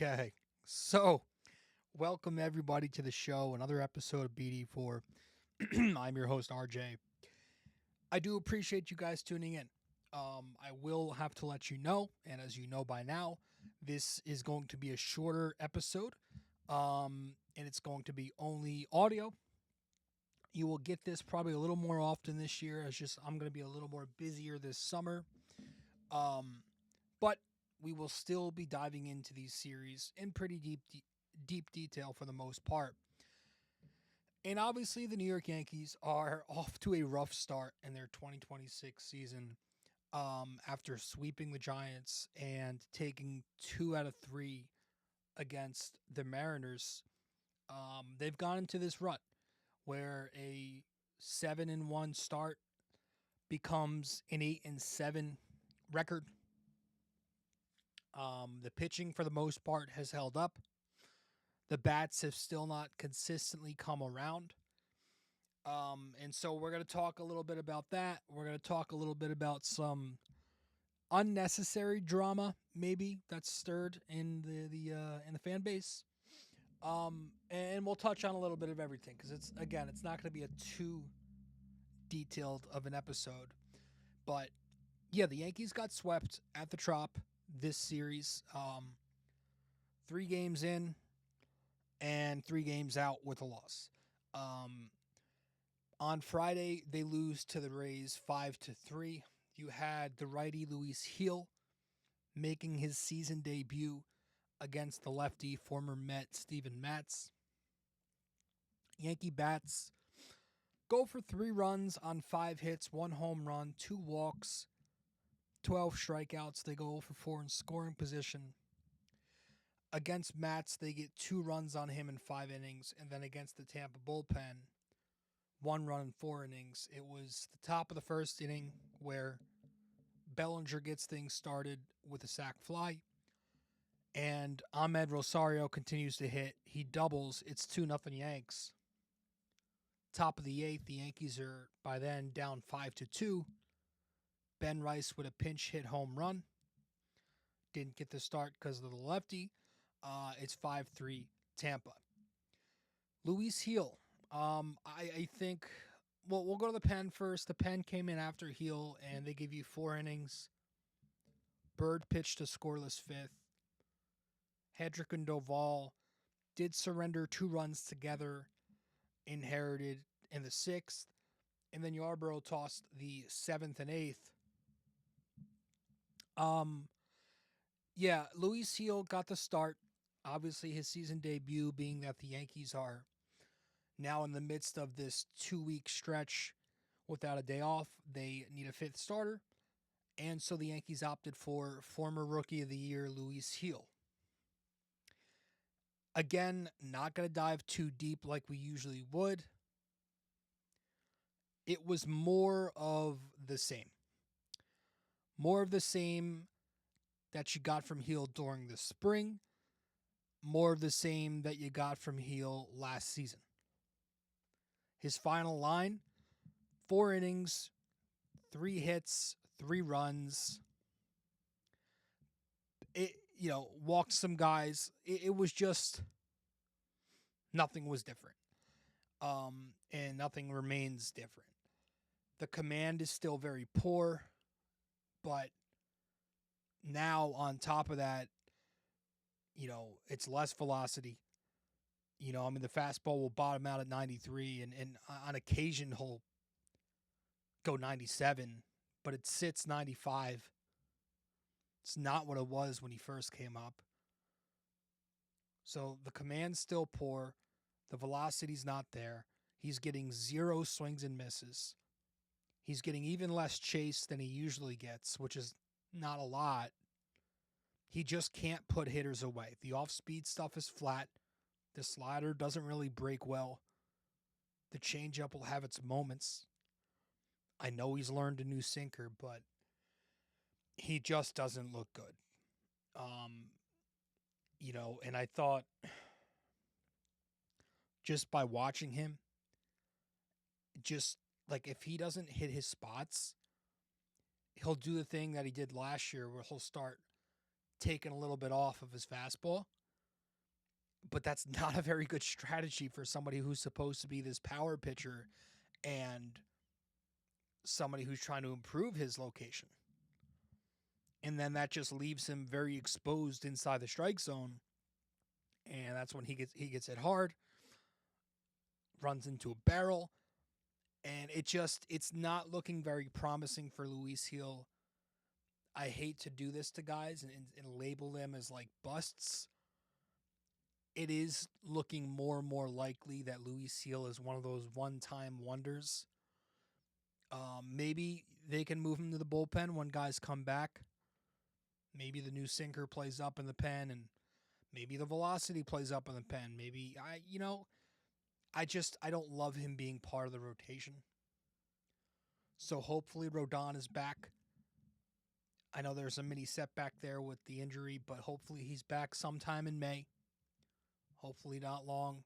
Okay, so welcome everybody to the show. Another episode of BD4. I'm your host RJ. I do appreciate you guys tuning in. I will have to let you know, and as you know by now, this is going to be a shorter episode, and it's going to be only audio. You will get this probably a little more often this year. It's just I'm going to be a little more busier this summer. But we will still be diving into these series in pretty deep detail for the most part. And obviously, the New York Yankees are off to a rough start in their 2026 season after sweeping the Giants and taking 2 out of 3 against the Mariners. They've gone into this rut where a 7-1 start becomes an 8-7 record. The pitching, for the most part, has held up. The bats have still not consistently come around. And so we're going to talk a little bit about that. We're going to talk a little bit about some unnecessary drama, maybe, that's stirred in the fan base. And we'll touch on a little bit of everything because it's not going to be a too detailed of an episode. But yeah, the Yankees got swept at the Trop this series. 3 games in and 3 games out with a loss. On Friday, they lose to the Rays 5-3. You had the righty Luis Gil making his season debut against the lefty former Met Steven Matz. Yankee bats go for 3 runs on 5 hits, 1 home run, 2 walks, 12 strikeouts. They go for 4 in scoring position. Against Matz, they get 2 runs on him in 5 innings. And then against the Tampa bullpen, 1 run in 4 innings. It was the top of the first inning where Bellinger gets things started with a sac fly. And Ahmed Rosario continues to hit. He doubles. It's 2-0 Yanks. Top of the 8th, the Yankees are by then down 5-2. Ben Rice with a pinch hit home run. Didn't get the start because of the lefty. It's 5-3 Tampa. Luis Gil. I think, well, we'll go to the pen first. The pen came in after Gil, and they give you 4 innings. Bird pitched a scoreless 5th. Hedrick and Doval did surrender 2 runs together, inherited in the 6th. And then Yarbrough tossed the 7th and 8th. Yeah, Luis Gil got the start. Obviously, his season debut, being that the Yankees are now in the midst of this 2-week stretch without a day off. They need a 5th starter. And so the Yankees opted for former Rookie of the Year, Luis Gil. Again, not going to dive too deep like we usually would. It was more of the same. More of the same that you got from Gil during the spring. More of the same that you got from Gil last season. His final line, 4 innings, 3 hits, 3 runs. Walked some guys. It was just, nothing was different. And nothing remains different. The command is still very poor, but now on top of that, it's less velocity. The fastball will bottom out at 93, and on occasion he'll go 97, but it sits 95. It's not what it was when he first came up. So the command's still poor. The velocity's not there. He's getting 0 swings and misses. He's getting even less chase than he usually gets, which is not a lot. He just can't put hitters away. The off-speed stuff is flat. The slider doesn't really break well. The changeup will have its moments. I know he's learned a new sinker, but he just doesn't look good. And I thought just by watching him, just like if he doesn't hit his spots, he'll do the thing that he did last year where he'll start taking a little bit off of his fastball But that's not a very good strategy for somebody who's supposed to be this power pitcher and somebody who's trying to improve his location. And then that just leaves him very exposed inside the strike zone. And that's when he gets hit hard, runs into a barrel, and it's not looking very promising for Luis Gil. I hate to do this to guys and label them as like busts. It is looking more and more likely that Luis Gil is one of those one-time wonders. Maybe they can move him to the bullpen when guys come back. Maybe the new sinker plays up in the pen, and maybe the velocity plays up in the pen. Maybe I don't love him being part of the rotation. So hopefully Rodon is back. I know there's a mini setback there with the injury, but hopefully he's back sometime in May. Hopefully not long.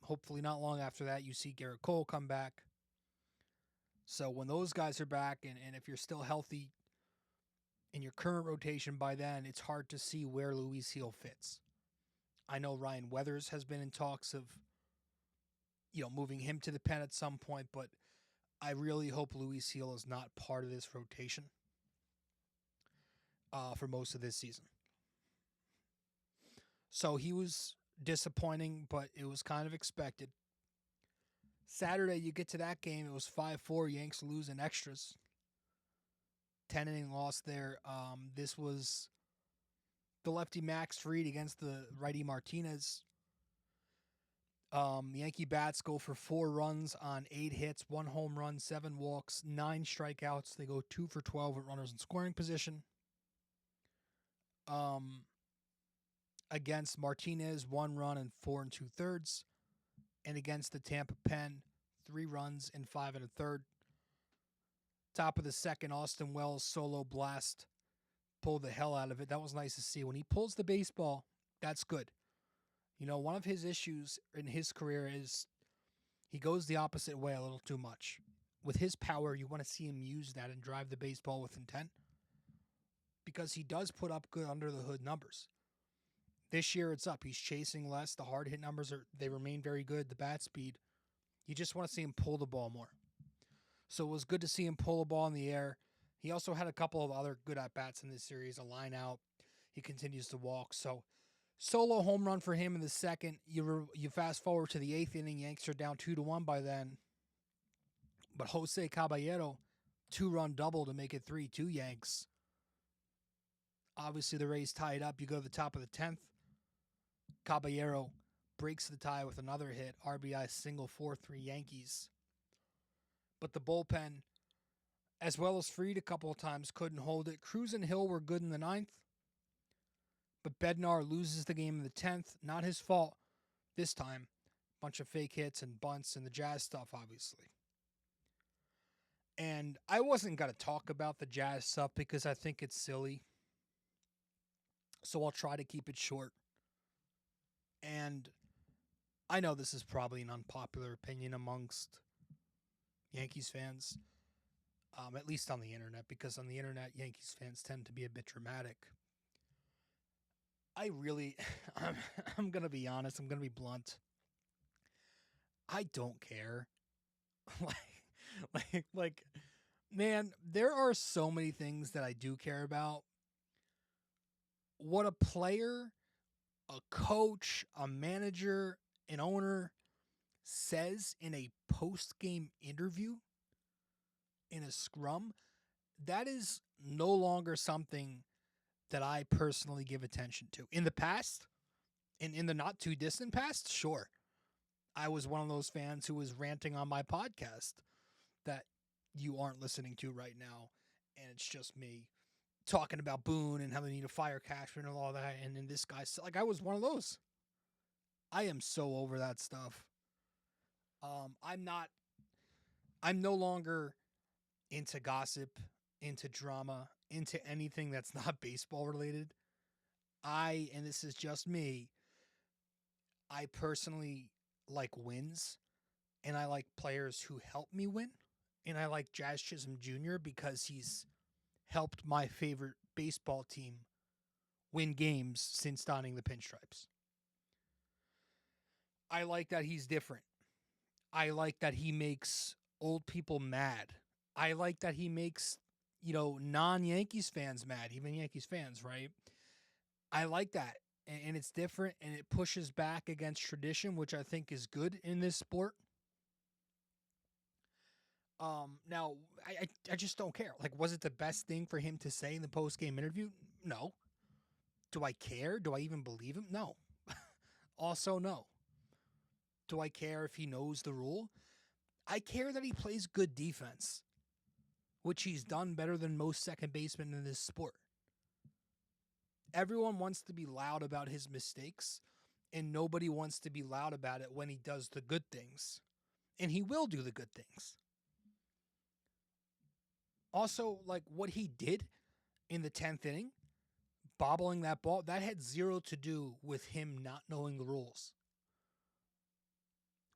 Hopefully not long after that, you see Garrett Cole come back. So when those guys are back, and if you're still healthy in your current rotation by then, it's hard to see where Luis Gil fits. I know Ryan Weathers has been in talks of, moving him to the pen at some point, but I really hope Luis Gil is not part of this rotation for most of this season. So he was disappointing, but it was kind of expected. Saturday, you get to that game, it was 5-4. Yanks lose in extras. 10-inning loss there. This was the lefty Max Fried against the righty Martinez. Yankee bats go for 4 runs on 8 hits, 1 home run, 7 walks, 9 strikeouts. They go 2 for 12 with runners in scoring position. Against Martinez, 1 run and 4 2/3. And against the Tampa Pen, 3 runs and 5 1/3. Top of the second, Austin Wells solo blast. Pulled the hell out of it. That was nice to see. When he pulls the baseball, that's good. One of his issues in his career is he goes the opposite way a little too much. With his power, you want to see him use that and drive the baseball with intent, because he does put up good under the hood numbers. This year it's up. He's chasing less. The hard hit numbers they remain very good. The bat speed. You just want to see him pull the ball more. So it was good to see him pull a ball in the air. He also had a couple of other good at-bats in this series, a line out. He continues to walk. So solo home run for him in the second. You fast forward to the 8th inning. Yanks are down 2-1 by then. But Jose Caballero, 2-run double to make it 3-2 Yanks. Obviously the Rays tie it up. You go to the top of the 10th. Caballero breaks the tie with another hit. RBI single, 4-3 Yankees. But the bullpen, as well as Fried a couple of times, couldn't hold it. Cruz and Hill were good in the 9th. But Bednar loses the game in the 10th. Not his fault this time. Bunch of fake hits and bunts and the Jazz stuff, obviously. And I wasn't going to talk about the Jazz stuff because I think it's silly. So I'll try to keep it short. And I know this is probably an unpopular opinion amongst Yankees fans, at least on the internet, because on the internet, Yankees fans tend to be a bit dramatic. I'm going to be honest. I'm going to be blunt. I don't care. Man, there are so many things that I do care about. What a player, a coach, a manager, an owner says in a post-game interview, in a scrum, that is no longer something that I personally give attention to. In the past, and in the not too distant past, sure. I was one of those fans who was ranting on my podcast that you aren't listening to right now, and it's just me talking about Boone and how they need a fire Cashman and all that, and then this guy's like, I was one of those. I am so over that stuff. I'm no longer into gossip, into drama, into anything that's not baseball related. And this is just me, I personally like wins, and I like players who help me win, and I like Jazz Chisholm Jr. because he's helped my favorite baseball team win games since donning the pinstripes. I like that he's different. I like that he makes old people mad. I like that he makes, non-Yankees fans mad, even Yankees fans, right? I like that. And it's different, and it pushes back against tradition, which I think is good in this sport. Now, I just don't care. Like, was it the best thing for him to say in the post-game interview? No. Do I care? Do I even believe him? No. Also, no. Do I care if he knows the rule? I care that he plays good defense, which he's done better than most second basemen in this sport. Everyone wants to be loud about his mistakes, and nobody wants to be loud about it when he does the good things. And he will do the good things. Also, like what he did in the 10th inning, bobbling that ball, that had zero to do with him not knowing the rules.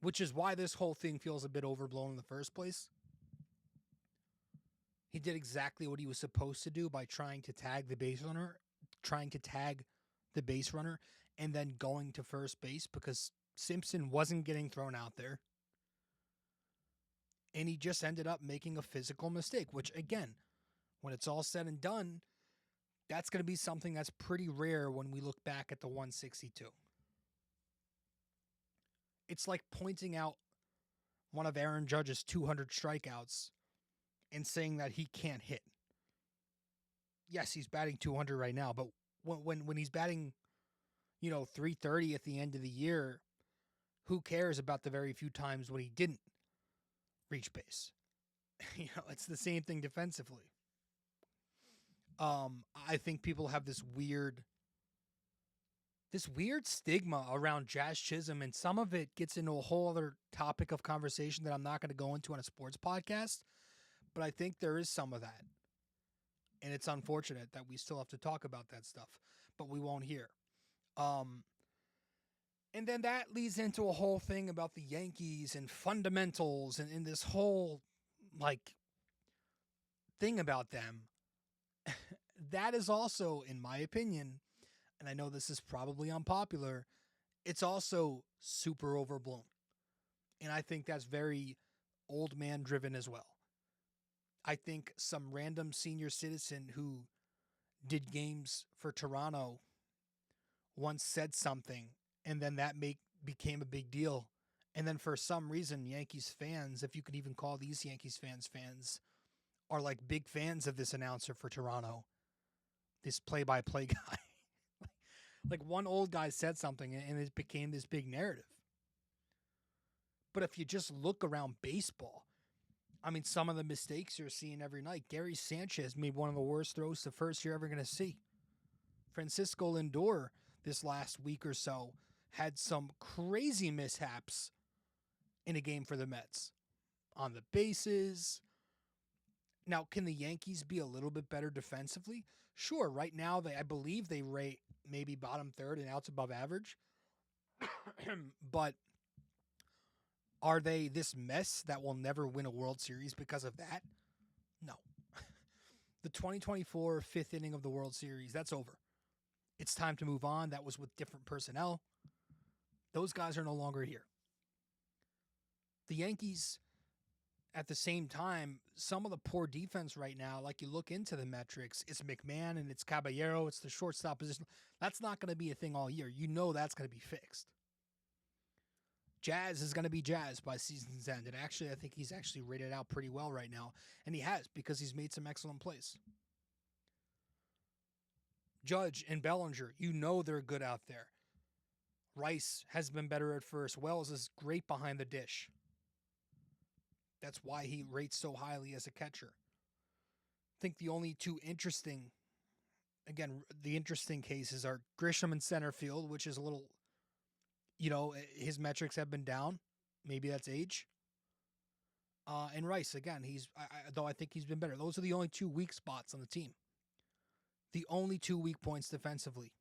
Which is why this whole thing feels a bit overblown in the first place. He did exactly what he was supposed to do by trying to tag the base runner, and then going to first base because Simpson wasn't getting thrown out there. And he just ended up making a physical mistake, which, again, when it's all said and done, that's going to be something that's pretty rare when we look back at the 162. It's like pointing out one of Aaron Judge's 200 strikeouts and saying that he can't hit. Yes, he's batting 200 right now, but when he's batting, 330 at the end of the year, who cares about the very few times when he didn't reach base? It's the same thing defensively. I think people have this weird stigma around Jazz Chisholm, and some of it gets into a whole other topic of conversation that I'm not going to go into on a sports podcast, but I think there is some of that. And it's unfortunate that we still have to talk about that stuff, but we won't hear. And then that leads into a whole thing about the Yankees and fundamentals and this whole, thing about them. That is also, in my opinion, and I know this is probably unpopular, it's also super overblown. And I think that's very old man driven as well. I think some random senior citizen who did games for Toronto once said something, and then that became a big deal. And then for some reason, Yankees fans, if you could even call these Yankees fans, are like big fans of this announcer for Toronto, this play-by-play guy. Like one old guy said something, and it became this big narrative. But if you just look around baseball, I mean, some of the mistakes you're seeing every night. Gary Sanchez made one of the worst throws to first you're ever going to see. Francisco Lindor, this last week or so, had some crazy mishaps in a game for the Mets. On the bases. Now, can the Yankees be a little bit better defensively? Sure. Right now, I believe they rate maybe bottom third and outs above average. But are they this mess that will never win a World Series because of that? No. The 2024 fifth inning of the World Series, that's over. It's time to move on. That was with different personnel. Those guys are no longer here. The Yankees, at the same time, some of the poor defense right now, like you look into the metrics, it's McMahon and it's Caballero, it's the shortstop position. That's not going to be a thing all year. You know that's going to be fixed. Jazz is going to be Jazz by season's end. And actually, I think he's actually rated out pretty well right now. And he has, because he's made some excellent plays. Judge and Bellinger, you know they're good out there. Rice has been better at first. Wells is great behind the dish. That's why he rates so highly as a catcher. I think the only two interesting cases are Grisham in center field, which is a little, his metrics have been down. Maybe that's age. And Rice, again, though I think he's been better. Those are the only two weak spots on the team. The only two weak points defensively.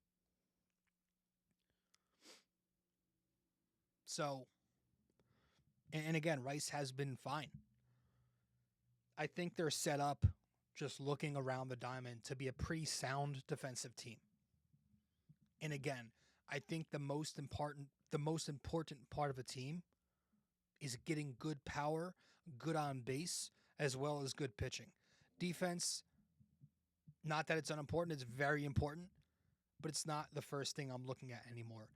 So, and again, Rice has been fine. I think they're set up, just looking around the diamond, to be a pretty sound defensive team. And again, I think the most important part of a team is getting good power, good on base, as well as good pitching. Defense, not that it's unimportant, it's very important, but it's not the first thing I'm looking at anymore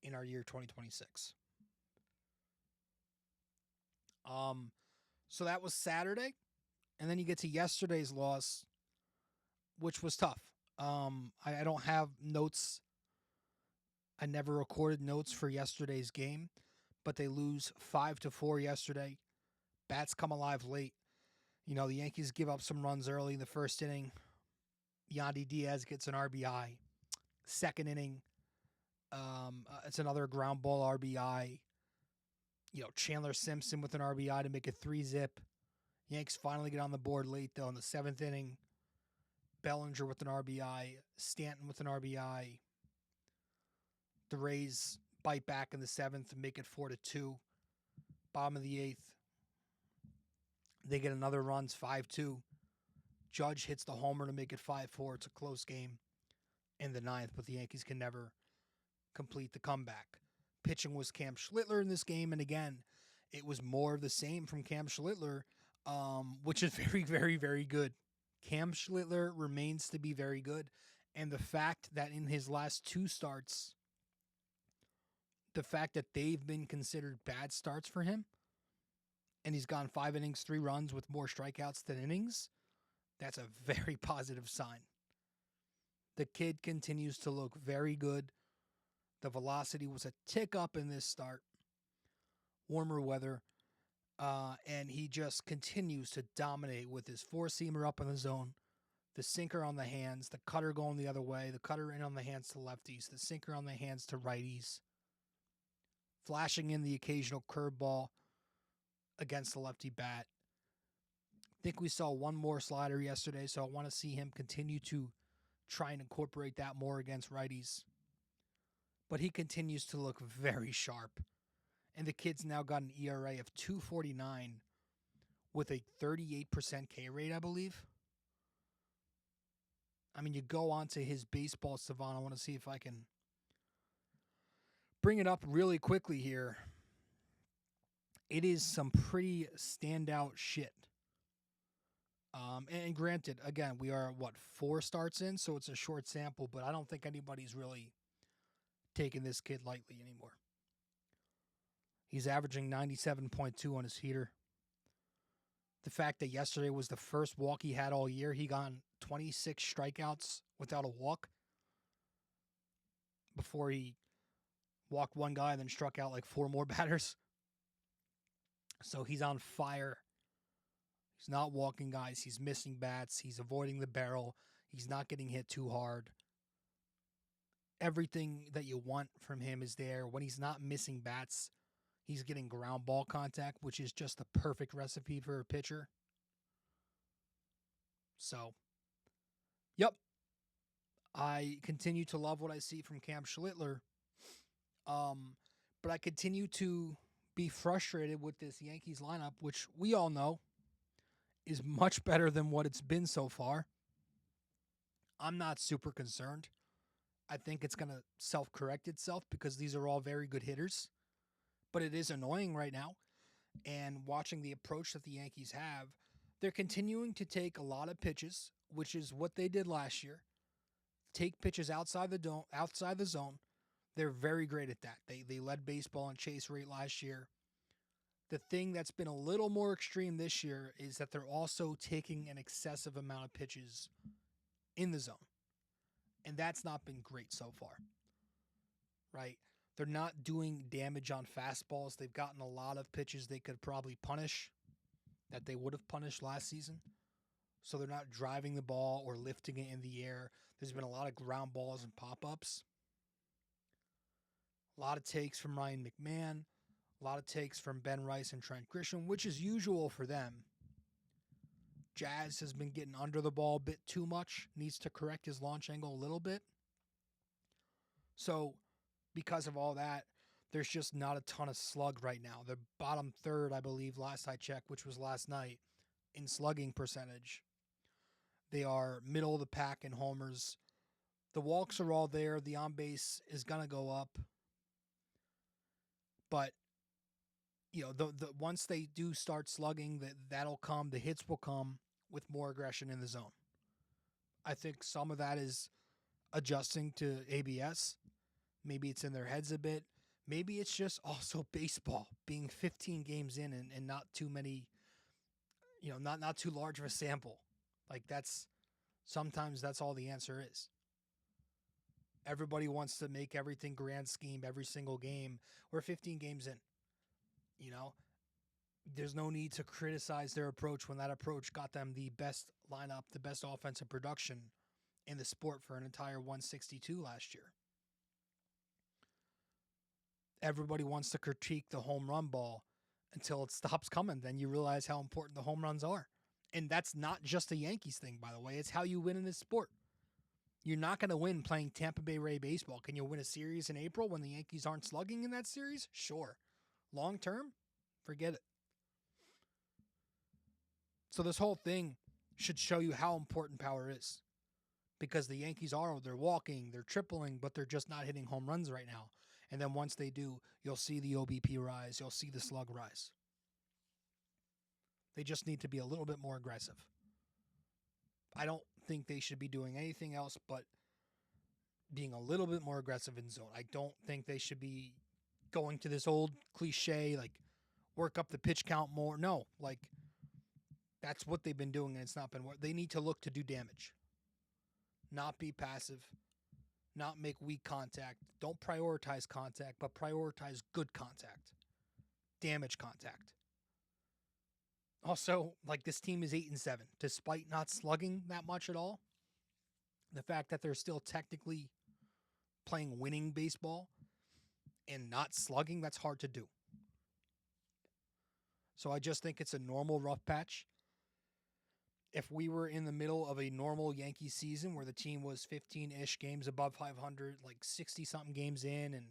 in our year 2026. So that was Saturday, and then you get to yesterday's loss, which was tough. I don't have notes. I never recorded notes for yesterday's game, but they lose 5-4 yesterday. Bats come alive late. The Yankees give up some runs early in the first inning. Yandy Diaz gets an RBI. Second inning, it's another ground ball RBI. Chandler Simpson with an RBI to make it 3-zip. Yanks finally get on the board late, though, in the seventh inning. Bellinger with an RBI. Stanton with an RBI. The Rays bite back in the seventh and make it 4-2. Bottom of the eighth, they get another run, 5-2. Judge hits the homer to make it 5-4. It's a close game in the ninth, but the Yankees can never complete the comeback. Pitching was Cam Schlittler in this game, and again, it was more of the same from Cam Schlittler, which is very, very, very good. Cam Schlittler remains to be very good, and the fact that in his last two starts, the fact that they've been considered bad starts for him, and he's gone 5 innings, 3 runs with more strikeouts than innings, that's a very positive sign. The kid continues to look very good. The velocity was a tick up in this start. Warmer weather. And he just continues to dominate with his four-seamer up in the zone, the sinker on the hands, the cutter going the other way, the cutter in on the hands to lefties, the sinker on the hands to righties, flashing in the occasional curveball against the lefty bat. I think we saw one more slider yesterday, so I want to see him continue to try and incorporate that more against righties. But he continues to look very sharp. And the kid's now got an ERA of 2.49 with a 38% K rate, I believe. I mean, you go on to his baseball savant. I want to see if I can bring it up really quickly here. It is some pretty standout shit. And granted, again, we are, 4 starts in, so it's a short sample, but I don't think anybody's really taking this kid lightly anymore. He's averaging 97.2 on his heater. The fact that yesterday was the first walk he had all year, he got 26 strikeouts without a walk before he walked one guy and then struck out like 4 more batters. So he's on fire. He's not walking guys. He's missing bats. He's avoiding the barrel. He's not getting hit too hard. Everything that you want from him is there. When he's not missing bats, he's getting ground ball contact, which is just the perfect recipe for a pitcher. So, yep. I continue to love what I see from Cam Schlittler. But I continue to be frustrated with this Yankees lineup, which we all know is much better than what it's been so far. I'm not super concerned. I think it's going to self-correct itself because these are all very good hitters. But it is annoying right now. And watching the approach that the Yankees have, they're continuing to take a lot of pitches, which is what they did last year. Take pitches outside the zone. They're very great at that. They led baseball in chase rate last year. The thing that's been a little more extreme this year is that they're also taking an excessive amount of pitches in the zone. And that's not been great so far. Right? They're not doing damage on fastballs. They've gotten a lot of pitches they could probably punish that they would have punished last season. So they're not driving the ball or lifting it in the air. There's been a lot of ground balls and pop-ups. A lot of takes from Ryan McMahon. A lot of takes from Ben Rice and Trent Grisham, which is usual for them. Jazz has been getting under the ball a bit too much. Needs to correct his launch angle a little bit. So, because of all that, there's just not a ton of slug right now. They're bottom third, I believe, last I checked, which was last night, in slugging percentage. They are middle of the pack in homers, The walks are all there. The on base is going to go up. But, the once they do start slugging, that'll come. The hits will come with more aggression in the zone. I think some of that is adjusting to ABS. Maybe it's in their heads a bit. Maybe it's just also baseball being 15 games in and not too many, not too large of a sample. Like sometimes that's all the answer is. Everybody wants to make everything grand scheme every single game. We're 15 games in. There's no need to criticize their approach when that approach got them the best lineup, the best offensive production in the sport for an entire 162 last year. Everybody wants to critique the home run ball until it stops coming. Then you realize how important the home runs are. And that's not just a Yankees thing, by the way. It's how you win in this sport. You're not going to win playing Tampa Bay Ray baseball. Can you win a series in April when the Yankees aren't slugging in that series? Sure. Long term, forget it. So this whole thing should show you how important power is. Because the Yankees they're walking, they're tripling, but they're just not hitting home runs right now. And then once they do, you'll see the OBP rise. You'll see the slug rise. They just need to be a little bit more aggressive. I don't think they should be doing anything else but being a little bit more aggressive in zone. I don't think they should be going to this old cliche, like, work up the pitch count more. No, like, that's what they've been doing, and it's not been work. They need to look to do damage. Not be passive. Not make weak contact. Don't prioritize contact, but prioritize good contact. Damage contact. Also, like, this team is 8-7, despite not slugging that much at all. The fact that they're still technically playing winning baseball and not slugging, that's hard to do. So I just think it's a normal rough patch. If we were in the middle of a normal Yankee season where the team was 15-ish games above 500, like 60-something games in, and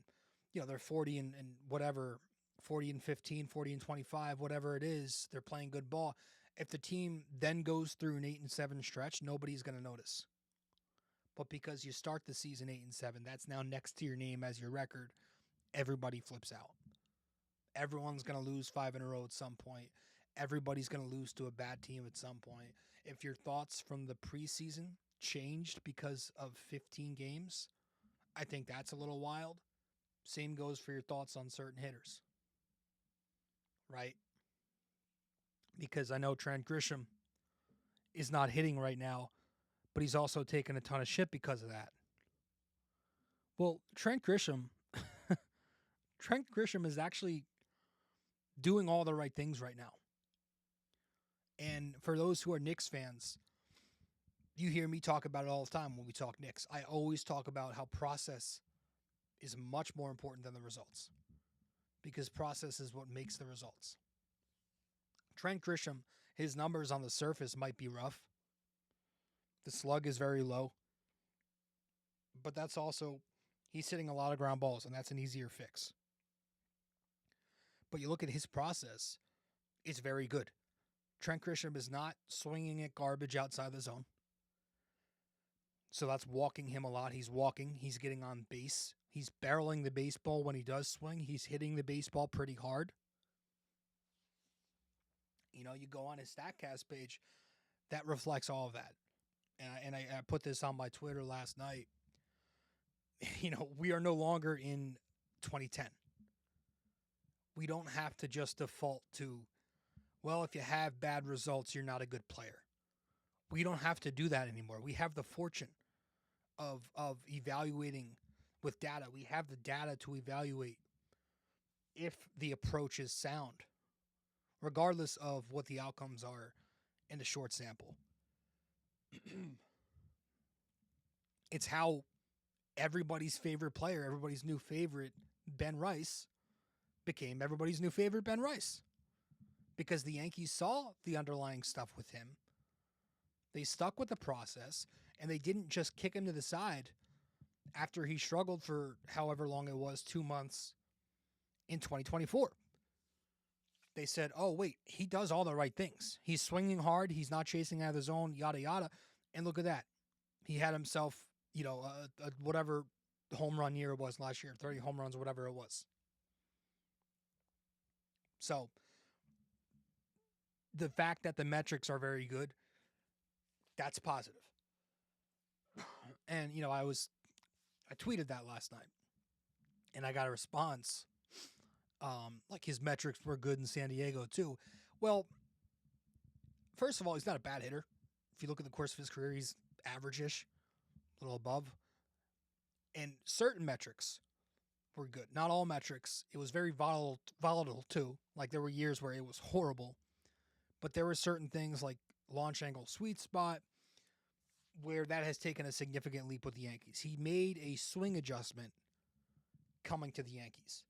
they're 40 and whatever, 40 and 15, 40 and 25, whatever it is, they're playing good ball. If the team then goes through an 8-7 stretch, nobody's going to notice. But because you start the season 8-7, that's now next to your name as your record, everybody flips out. Everyone's going to lose 5 in a row at some point. Everybody's going to lose to a bad team at some point. If your thoughts from the preseason changed because of 15 games, I think that's a little wild. Same goes for your thoughts on certain hitters. Right? Because I know Trent Grisham is not hitting right now, but he's also taking a ton of shit because of that. Well, Trent Grisham is actually doing all the right things right now. And for those who are Knicks fans, you hear me talk about it all the time when we talk Knicks. I always talk about how process is much more important than the results, because process is what makes the results. Trent Grisham, his numbers on the surface might be rough. The slug is very low. But that's also, he's hitting a lot of ground balls, and that's an easier fix. But you look at his process, it's very good. Trent Grisham is not swinging at garbage outside the zone. So that's walking him a lot. He's walking. He's getting on base. He's barreling the baseball when he does swing. He's hitting the baseball pretty hard. You go on his StatCast page, that reflects all of that. And I put this on my Twitter last night. We are no longer in 2010. We don't have to just default to, well, if you have bad results, you're not a good player. We don't have to do that anymore. We have the fortune of evaluating with data. We have the data to evaluate if the approach is sound, regardless of what the outcomes are in the short sample. It's how everybody's favorite player, everybody's new favorite, Ben Rice, became everybody's new favorite Ben Rice. Because the Yankees saw the underlying stuff with him. They stuck with the process, and they didn't just kick him to the side after he struggled for however long it was, 2 months in 2024. They said, oh, wait, he does all the right things. He's swinging hard. He's not chasing out of the zone, yada, yada. And look at that. He had himself, whatever home run year it was last year, 30 home runs, whatever it was. So the fact that the metrics are very good, that's positive. And, I tweeted that last night and I got a response. Like his metrics were good in San Diego too. Well, first of all, he's not a bad hitter. If you look at the course of his career, he's average-ish, a little above. And certain metrics were good. Not all metrics. It was very volatile too. Like there were years where it was horrible. But there were certain things like launch angle sweet spot where that has taken a significant leap with the Yankees. He made a swing adjustment coming to the Yankees.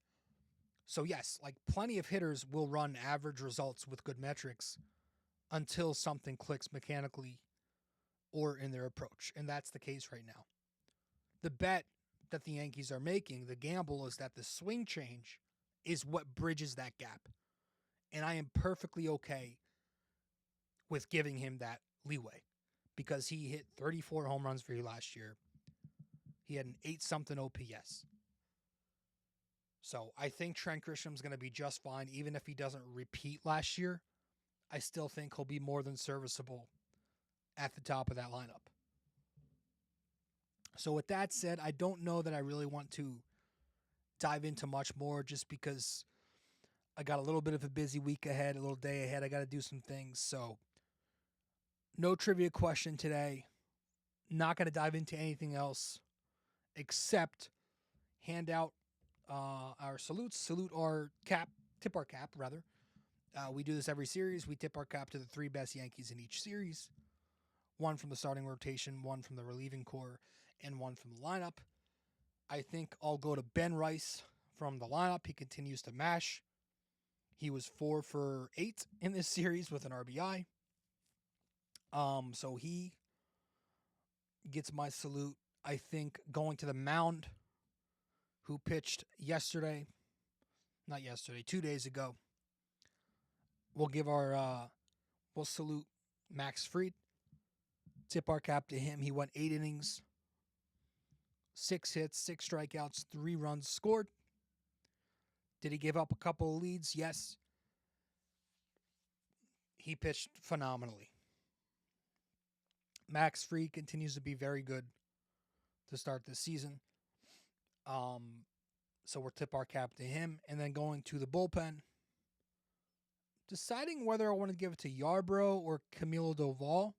So yes, like plenty of hitters will run average results with good metrics until something clicks mechanically or in their approach. And that's the case right now. The bet that the Yankees are making, the gamble, is that the swing change is what bridges that gap. And I am perfectly okay with giving him that leeway because he hit 34 home runs for you last year. He had an 8-something OPS. So I think Trent Grisham's going to be just fine, even if he doesn't repeat last year. I still think he'll be more than serviceable at the top of that lineup. So with that said, I don't know that I really want to dive into much more just because I got a little bit of a busy week ahead, a little day ahead. I got to do some things. So no trivia question today. Not going to dive into anything else except hand out our salutes. Salute our cap, tip our cap, rather. We do this every series. We tip our cap to the 3 best Yankees in each series. 1 from the starting rotation, 1 from the relieving core, and 1 from the lineup. I think I'll go to Ben Rice from the lineup. He continues to mash. He was 4 for 8 in this series with an RBI. So he gets my salute. I think going to the mound, who pitched 2 days ago. We'll salute Max Fried. Tip our cap to him. He went 8 innings, 6 hits, 6 strikeouts, 3 runs scored. Did he give up a couple of leads? Yes. He pitched phenomenally. Max Fried continues to be very good to start this season. So we'll tip our cap to him. And then going to the bullpen, deciding whether I want to give it to Yarbrough or Camilo Doval.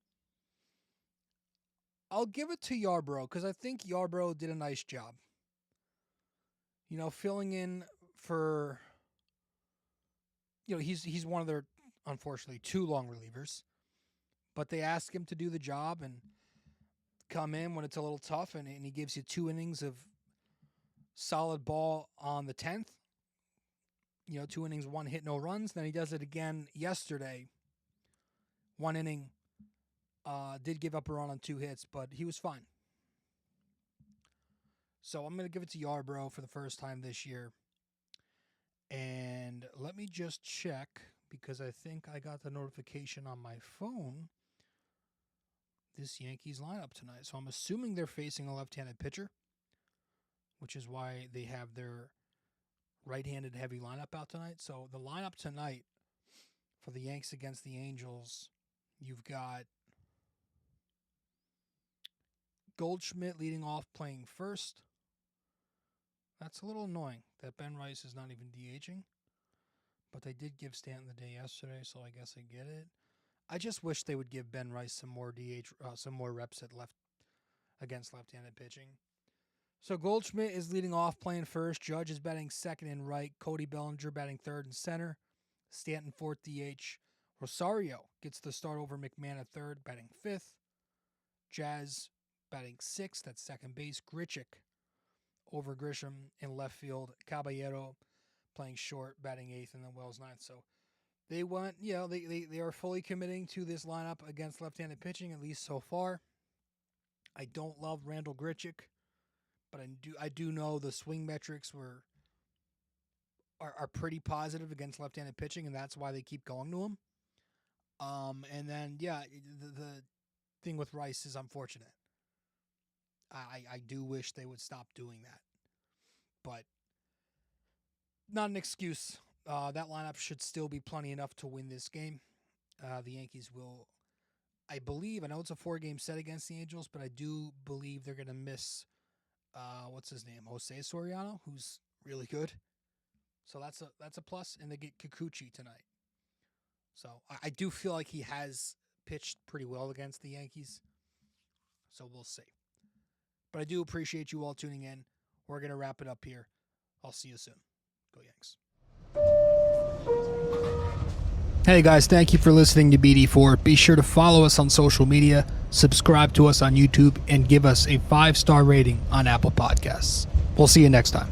I'll give it to Yarbrough because I think Yarbrough did a nice job. Filling in for, he's one of their, unfortunately, 2 long relievers. But they ask him to do the job and come in when it's a little tough, and he gives you 2 innings of solid ball on the 10th. 2 innings, 1 hit, no runs. Then he does it again yesterday. 1 inning, did give up a run on 2 hits, but he was fine. So I'm going to give it to Yarbrough for the first time this year. And let me just check, because I think I got the notification on my phone, this Yankees lineup tonight. So I'm assuming they're facing a left-handed pitcher, which is why they have their right-handed heavy lineup out tonight. So the lineup tonight for the Yanks against the Angels, you've got Goldschmidt leading off playing first. That's a little annoying that Ben Rice is not even DHing. But they did give Stanton the day yesterday, so I guess I get it. I just wish they would give Ben Rice some more some more reps at left against left-handed pitching. So Goldschmidt is leading off playing first. Judge is batting second and right. Cody Bellinger batting third and center. Stanton fourth DH. Rosario gets the start over McMahon at third, batting fifth. Jazz batting sixth at second base. Grichuk over Grisham in left field. Caballero playing short, batting eighth, and then Wells ninth. So they want, they are fully committing to this lineup against left-handed pitching, at least so far. I don't love Randall Grichuk, but I do know the swing metrics are pretty positive against left-handed pitching, and that's why they keep going to him. And then the thing with Rice is unfortunate. I do wish they would stop doing that. But not an excuse. That lineup should still be plenty enough to win this game. The Yankees will, I know it's a 4-game set against the Angels, but I do believe they're going to miss, what's his name, Jose Soriano, who's really good. So that's a plus, and they get Kikuchi tonight. So I do feel like he has pitched pretty well against the Yankees. So we'll see. But I do appreciate you all tuning in. We're going to wrap it up here. I'll see you soon. Go Yanks. Hey guys, thank you for listening to BD4. Be sure to follow us on social media, subscribe to us on YouTube, and give us a 5-star rating on Apple Podcasts. We'll see you next time.